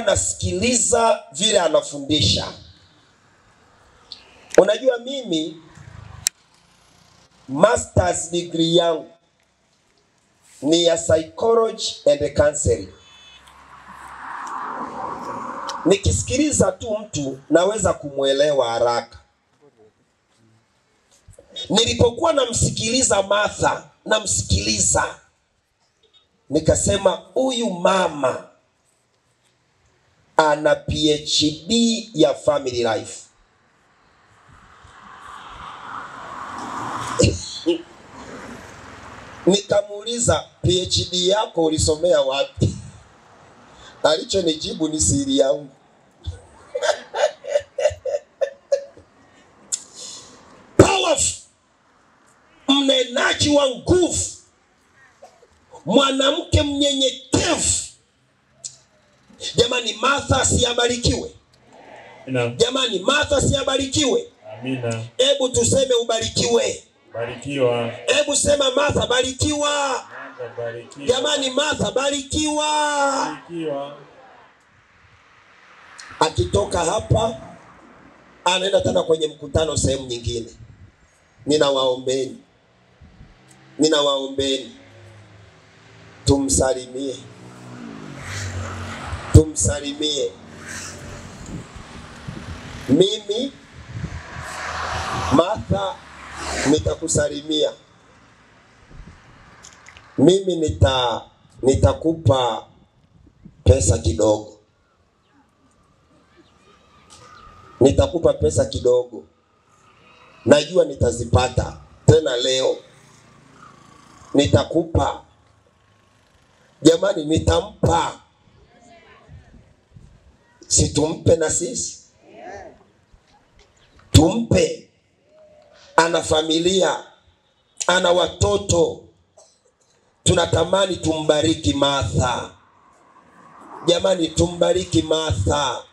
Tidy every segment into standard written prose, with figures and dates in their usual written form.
nasikiliza vile anafundisha. Unajua mimi master's degree yangu ni ya psychology and counseling. Nikisikiliza tu mtu naweza kumuelewa haraka. Nilipokuwa namsikiliza Martha, nikasema huyu mama ana PhD ya family life. Nikamuuliza, PhD yako ulisomea wapi? Alichonijibu ni siri yangu. Powerful, mnenaji wa nguvu, mwanamke mnyenyekevu. Jamani, Martha siabarikiwe. Jamani, Martha siabarikiwe. Amina. Hebu tuseme ubarikiwe. Barikiwa. Hebu sema Martha barikiwa. Barikiwa. Jamani, Martha barikiwa. Barikiwa. Akitoka hapa anaenda tena kwenye mkutano sehemu nyingine. Ninawaombeni. Tumsalimie. Mimi Martha nitakusalimia. Mimi nitakupa pesa kidogo. Nitakupa pesa kidogo. Najua nitazipata tena leo. Nitakupa. Jamani, nitampa. Si tumpe na sisi? Tumpe. Ana familia, ana watoto. Tunatamani tumbariki Martha. Jamani, tumbariki Martha.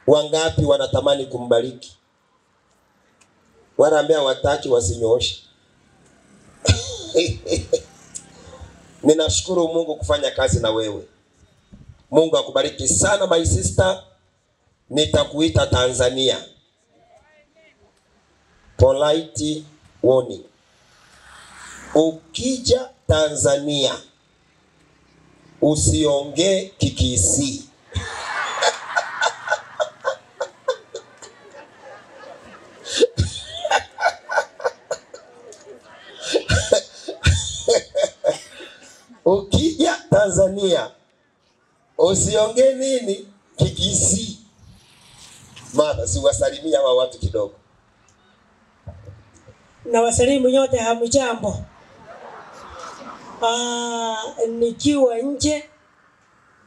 Wangapi wanatamani kumbariki? Wale ambao wataki wasinyooshe. Ninashukuru Mungu kufanya kazi na wewe. Mungu akubariki sana my sister. Nitakuita Tanzania. Polite warning. Ukija Tanzania usiongee Kikisi. Ukija Tanzania usiongee nini? Kikisi. Mama, siwasalimia hawa watu kidogo. Na wasalimu nyote, hamjambo. Nikiwa nje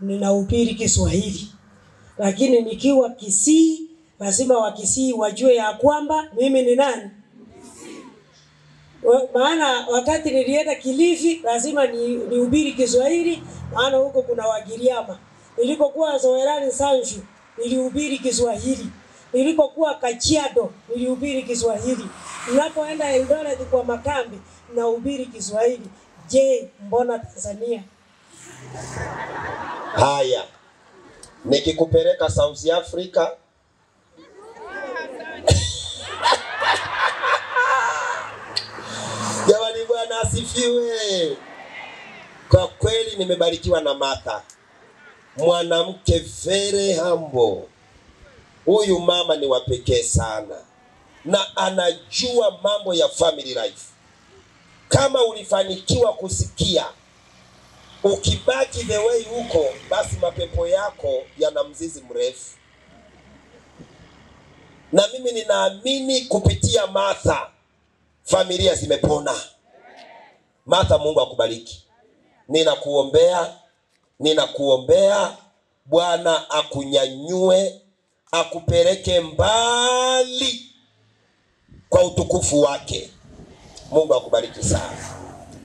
ninahubiri Kiswahili, lakini nikiwa Kisii lazima wa Kisii wajue ya kwamba mimi ni nani. Maana wakati nilienda Kilifi lazima nihubiri Kiswahili, maana huko kuna Wagiriama. Nilipokuwa Zoerani Sanju nilihubiri Kiswahili. Nilipokuwa Kajiado nilihubiri Kiswahili. Ninapoenda Eldoret kwa makambi nahubiri Kiswahili. Je, mbona Tanzania? Haya. Nikikupeleka South Africa Jamani, Bwana asifiwe. Kwa kweli nimebarikiwa na Martha. Mwanamke very humble. Huyu mama ni wa pekee sana. Na anajua mambo ya family life. Kama ulifanikiwa kusikia, ukibaki the way huko, basi mapepo yako yana mzizi mrefu. Na mimi ninaamini kupitia Martha familia zimepona. Martha, Mungu akubariki. Ninakuombea Bwana akunyanyue, akupeleke mbali kwa utukufu wake. Mungu akubariki sana.